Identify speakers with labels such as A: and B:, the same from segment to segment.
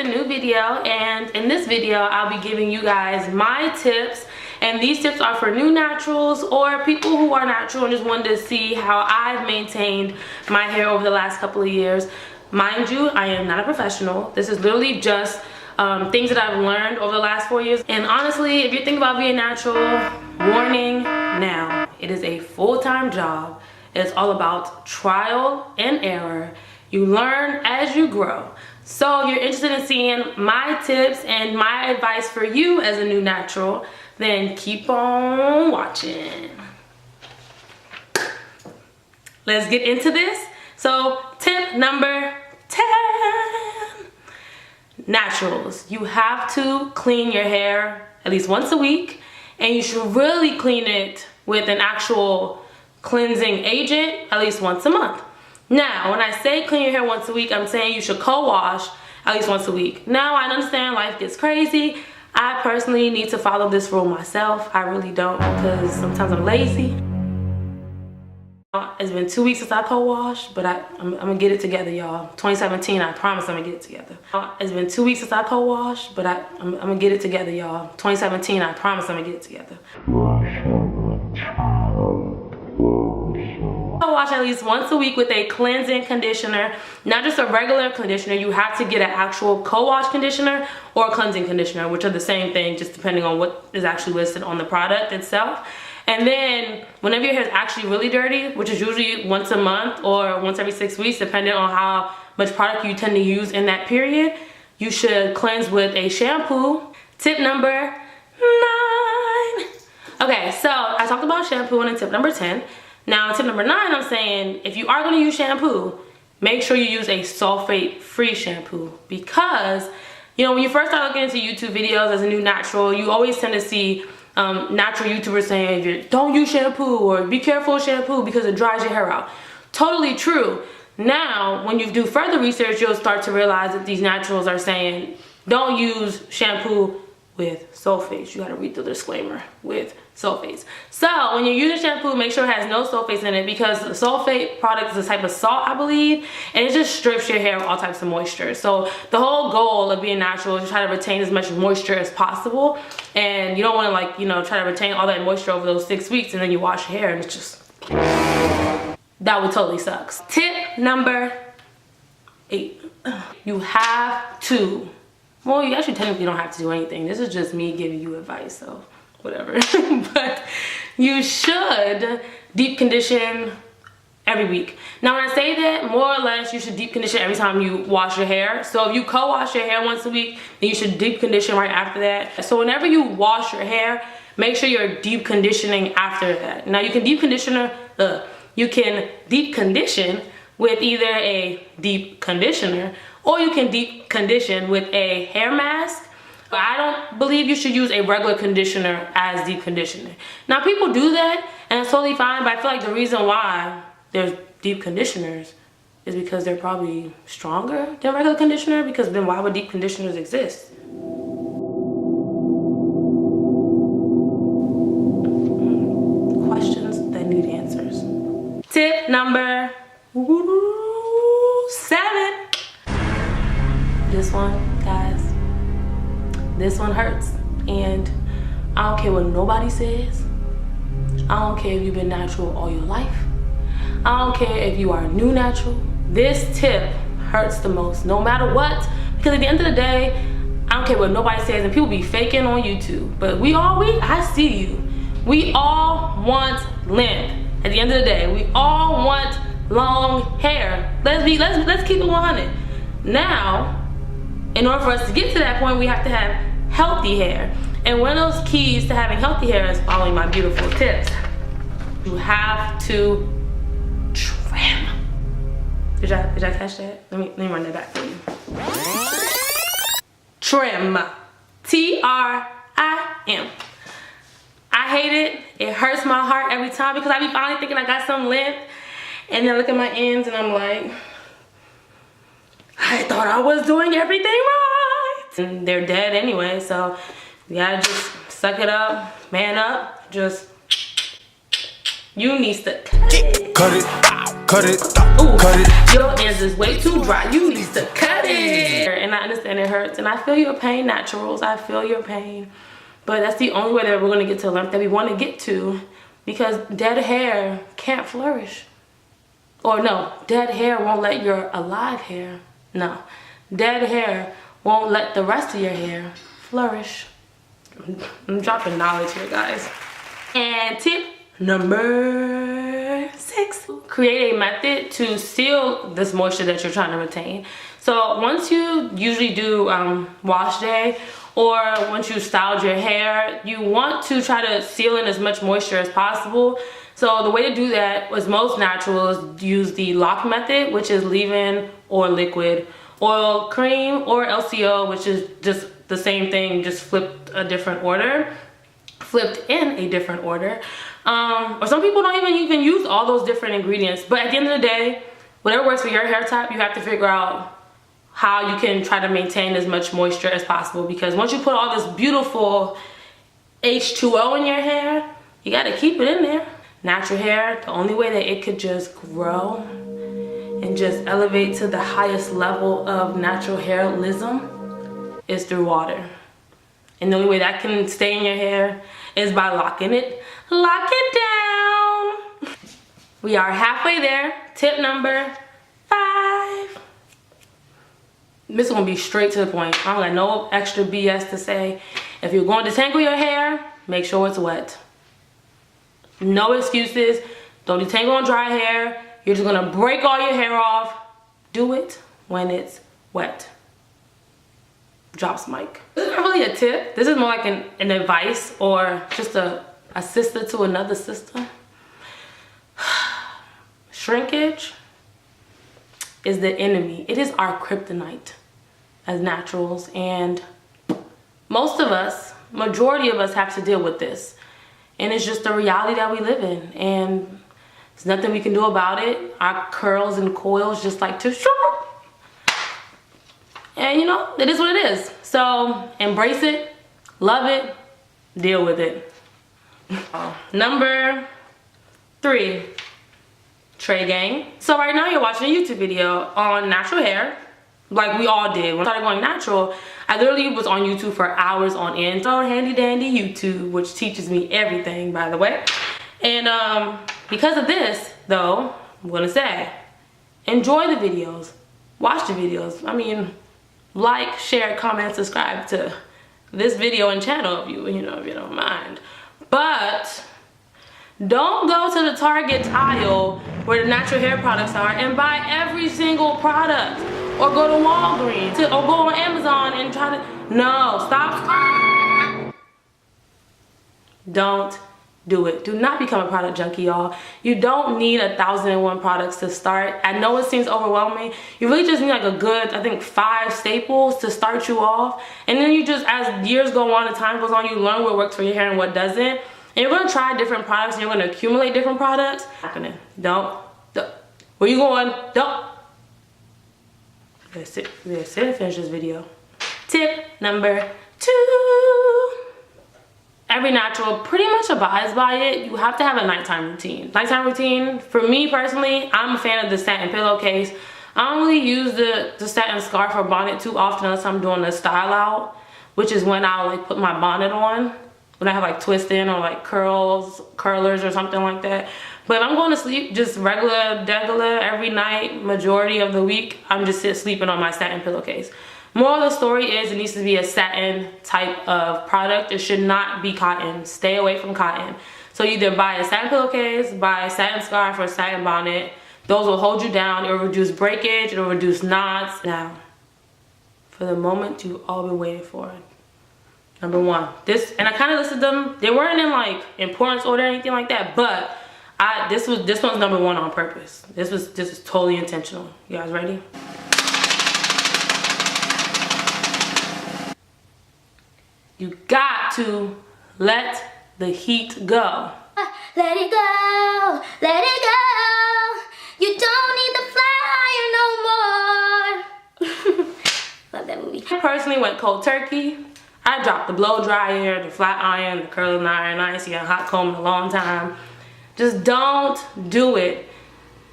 A: with a new video, and in this video I'll be giving you guys my tips, and these tips are for new naturals or people who are natural and just wanted to see how I've maintained my hair over the last couple of years. Mind you, I am not a professional. This is literally just things that I've learned over the last 4 years. And honestly, if you're thinking about being natural, warning now, it is a full-time job. It's all about trial and error. You learn as you grow. So if you're interested in seeing my tips and my advice for you as a new natural, then keep on watching. Let's get into this. So tip number 10. Naturals. You have to clean your hair at least once a week, and you should really clean it with an actual cleansing agent at least once a month. Now, when I say clean your hair once a week, I'm saying you should co-wash at least once a week. Now, I understand life gets crazy. I personally need to follow this rule myself. I really don't, because sometimes I'm lazy. It's been 2 weeks since I co-washed, but I'm gonna get it together, y'all. 2017, I promise I'm gonna get it together. It's been 2 weeks since I co-washed, but I'm gonna get it together, y'all. 2017, I promise I'm gonna get it together. Wash at least once a week with a cleansing conditioner, not just a regular conditioner. You have to get an actual co-wash conditioner or a cleansing conditioner, which are the same thing, just depending on what is actually listed on the product itself. And then whenever your hair is actually really dirty, which is usually once a month or once every 6 weeks, depending on how much product you tend to use in that period, you should cleanse with a shampoo. Tip number 9. Okay, so I talked about shampoo in tip number 10. Now, tip number 9, I'm saying if you are going to use shampoo, make sure you use a sulfate-free shampoo, because, you know, when you first start looking into YouTube videos as a new natural, you always tend to see natural YouTubers saying, don't use shampoo, or be careful of shampoo because it dries your hair out. Totally true. Now, when you do further research, you'll start to realize that these naturals are saying, don't use shampoo with sulfates. You gotta read the disclaimer, with sulfates. So when you're using shampoo, make sure it has no sulfates in it, because the sulfate product is a type of salt, I believe, and it just strips your hair of all types of moisture. So the whole goal of being natural is to try to retain as much moisture as possible, and you don't want to, like, you know, try to retain all that moisture over those 6 weeks and then you wash your hair and it's just, that would totally suck. Tip number 8. You have to, well, you actually technically don't have to do anything. This is just me giving you advice, so whatever. But you should deep condition every week. Now, when I say that, more or less, you should deep condition every time you wash your hair. So if you co-wash your hair once a week, then you should deep condition right after that. So whenever you wash your hair, make sure you're deep conditioning after that. Now, you can deep condition with either a deep conditioner, or you can deep condition with a hair mask. I don't believe you should use a regular conditioner as deep conditioner. Now, people do that, and it's totally fine, but I feel like the reason why there's deep conditioners is because they're probably stronger than regular conditioner, because then why would deep conditioners exist? Questions that need answers. Tip number 7. This one, guys, this one hurts, and I don't care what nobody says. I don't care if you've been natural all your life. I don't care if you are new natural. This tip hurts the most, no matter what, because at the end of the day, I don't care what nobody says, and people be faking on YouTube, but I see you. We all want length. At the end of the day, we all want long hair. Let's keep it 100. Now, in order for us to get to that point, we have to have healthy hair. And one of those keys to having healthy hair is following my beautiful tips. You have to trim. Did y'all catch that? Let me run that back for you. Trim. T-R-I-M. I hate it. It hurts my heart every time, because I be finally thinking I got some length, and then I look at my ends and I'm like, I thought I was doing everything right. And they're dead anyway, so you gotta just suck it up, man up, just, you need to cut it.
B: cut it,
A: Ooh,
B: cut it.
A: your ends is way too dry. You need to cut it. And I understand it hurts, and I feel your pain, naturals. I feel your pain. But that's the only way that we're gonna get to the length that we want to get to, because dead hair can't flourish. Or no, dead hair won't let your alive hair. No, dead hair won't let the rest of your hair flourish. I'm dropping knowledge here, guys. And tip number 6, create a method to seal this moisture that you're trying to retain. So once you usually do wash day, or once you styled your hair, you want to try to seal in as much moisture as possible. So the way to do that was most natural is use the lock method, which is leave-in or liquid, oil, cream, or LCO, which is just the same thing, just flipped a different order, flipped in a different order. Or some people don't even use all those different ingredients. But at the end of the day, whatever works for your hair type, you have to figure out how you can try to maintain as much moisture as possible. Because once you put all this beautiful H2O in your hair, you got to keep it in there. Natural hair, the only way that it could just grow and just elevate to the highest level of natural hairlism is through water. And the only way that can stay in your hair is by locking it. Lock it down. We are halfway there. Tip number 5. This is gonna be straight to the point. I don't got no extra BS to say. If you're going to tangle your hair, make sure it's wet. No excuses. Don't detangle on dry hair. You're just gonna break all your hair off. Do it when it's wet. Drops mic. This is not really a tip. This is more like an advice, or just a sister to another sister. Shrinkage is the enemy. It is our kryptonite as naturals, and most of us, majority of us, have to deal with this. And it's just the reality that we live in, and there's nothing we can do about it. Our curls and coils just like to shoop. And you know, it is what it is. So embrace it, love it, deal with it. Number 3, Tray Gang. So right now you're watching a YouTube video on natural hair, like we all did. When I started going natural, I literally was on YouTube for hours on end. So handy dandy YouTube, which teaches me everything, by the way. And because of this, though, I'm gonna say, enjoy the videos, watch the videos. I mean, like, share, comment, subscribe to this video and channel if you don't mind. But don't go to the Target aisle where the natural hair products are and buy every single product, or go to Walgreens, or go on Amazon and try to, no, stop. Don't do it. Do not become a product junkie, y'all. You don't need 1,001 products to start. I know it seems overwhelming. You really just need like a good, I think, 5 staples to start you off. And then you just, as years go on and time goes on, you learn what works for your hair and what doesn't. And you're gonna try different products, and you're gonna accumulate different products. Don't. Where you going? Don't. Let's sit and finish this video. Tip number 2. Every natural pretty much abides by it. You have to have a nighttime routine. Nighttime routine, for me personally, I'm a fan of the satin pillowcase. I don't really use the satin scarf or bonnet too often unless I'm doing a style out, which is when I'll like put my bonnet on, when I have like twist in or like curlers or something like that. But if I'm going to sleep just regular every night, majority of the week, I'm just sleeping on my satin pillowcase. Moral of the story is, it needs to be a satin type of product. It should not be cotton. Stay away from cotton. So either buy a satin pillowcase, buy a satin scarf, or a satin bonnet. Those will hold you down. It will reduce breakage. It will reduce knots. Now, for the moment you've all been waiting for. Number 1. This, and I kind of listed them. They weren't in like importance order or anything like that, but this one's number 1 on purpose. This is totally intentional. You guys ready? You got to let the heat go.
C: Let it go, let it go. You don't need the flyer no more. Love that movie.
A: I personally went cold turkey. I dropped the blow dryer, the flat iron, the curling iron. I ain't seen a hot comb in a long time. Just don't do it.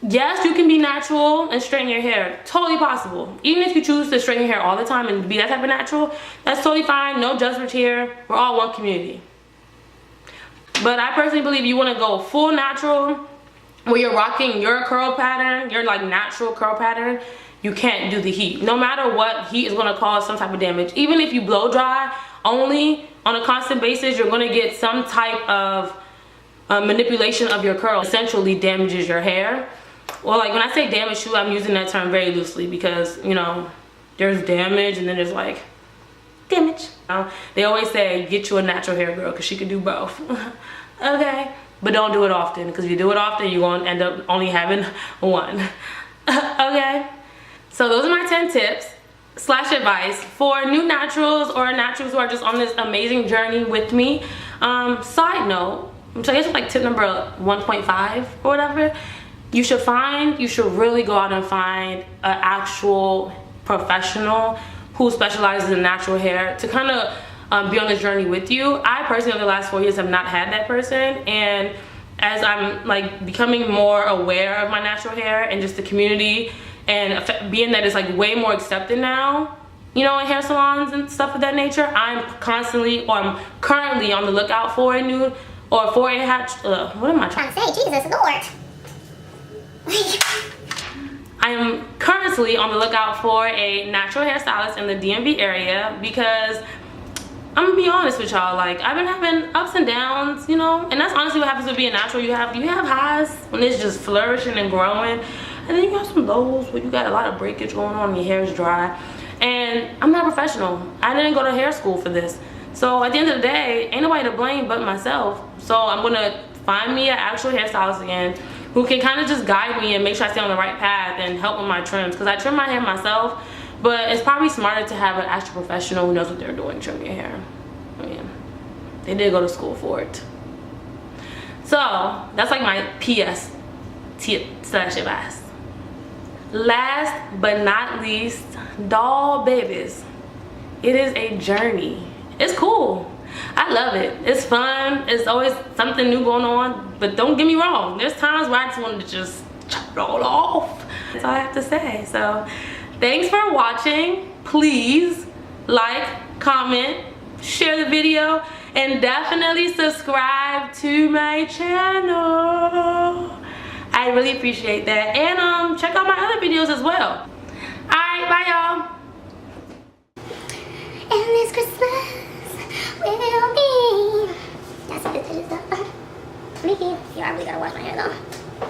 A: yes, you can be natural and straighten your hair. Totally possible. Even if you choose to straighten your hair all the time and be that type of natural, that's totally fine. No judgment here. We're all one community. But I personally believe you want to go full natural, where you're rocking your curl pattern, your like natural curl pattern. You can't do the heat. No matter what, heat is going to cause some type of damage. Even if you blow dry only on a constant basis, you're going to get some type of manipulation of your curl. Essentially damages your hair. Well, like when I say damage too, I'm using that term very loosely because, you know, there's damage and then there's like damage. They always say get you a natural hair girl because she can do both. Okay, but don't do it often, because if you do it often, you're going to end up only having one. Okay, so those are my 10 tips / advice for new naturals or naturals who are just on this amazing journey with me. Side note, so I guess it's like tip number 1.5 or whatever. You should really go out and find an actual professional who specializes in natural hair to kind of be on this journey with you. I personally, over the last 4 years, have not had that person, and as I'm like becoming more aware of my natural hair and just the community, and being that it's like way more accepted now, you know, in hair salons and stuff of that nature, I'm currently on the lookout for a new, or for a what am I trying to say?
C: Jesus Lord.
A: I am currently on the lookout for a natural hairstylist in the DMV area, because I'm gonna be honest with y'all, like I've been having ups and downs, you know, and that's honestly what happens with being natural. You have highs when it's just flourishing and growing, and then you have some lows where you got a lot of breakage going on and your hair is dry. And I'm not a professional. I didn't go to hair school for this, so at the end of the day, ain't nobody to blame but myself. So I'm gonna find me an actual hairstylist again who can kind of just guide me and make sure I stay on the right path and help with my trims, because I trim my hair myself, but it's probably smarter to have an actual professional who knows what they're doing trim your hair. I mean, they did go to school for it. So that's like my PS tip / advice. Last but not least, doll babies, it is a journey. It's cool. I love it. It's fun. It's always something new going on. But don't get me wrong, there's times where I just want to just chop it all off. That's all I have to say. So thanks for watching. Please like, comment, share the video, and definitely subscribe to my channel. I really appreciate that. And check out my other videos as well. Alright, bye y'all.
C: And this Christmas will be. That's what this is. Mickey, yeah, I really gotta wash my hair though.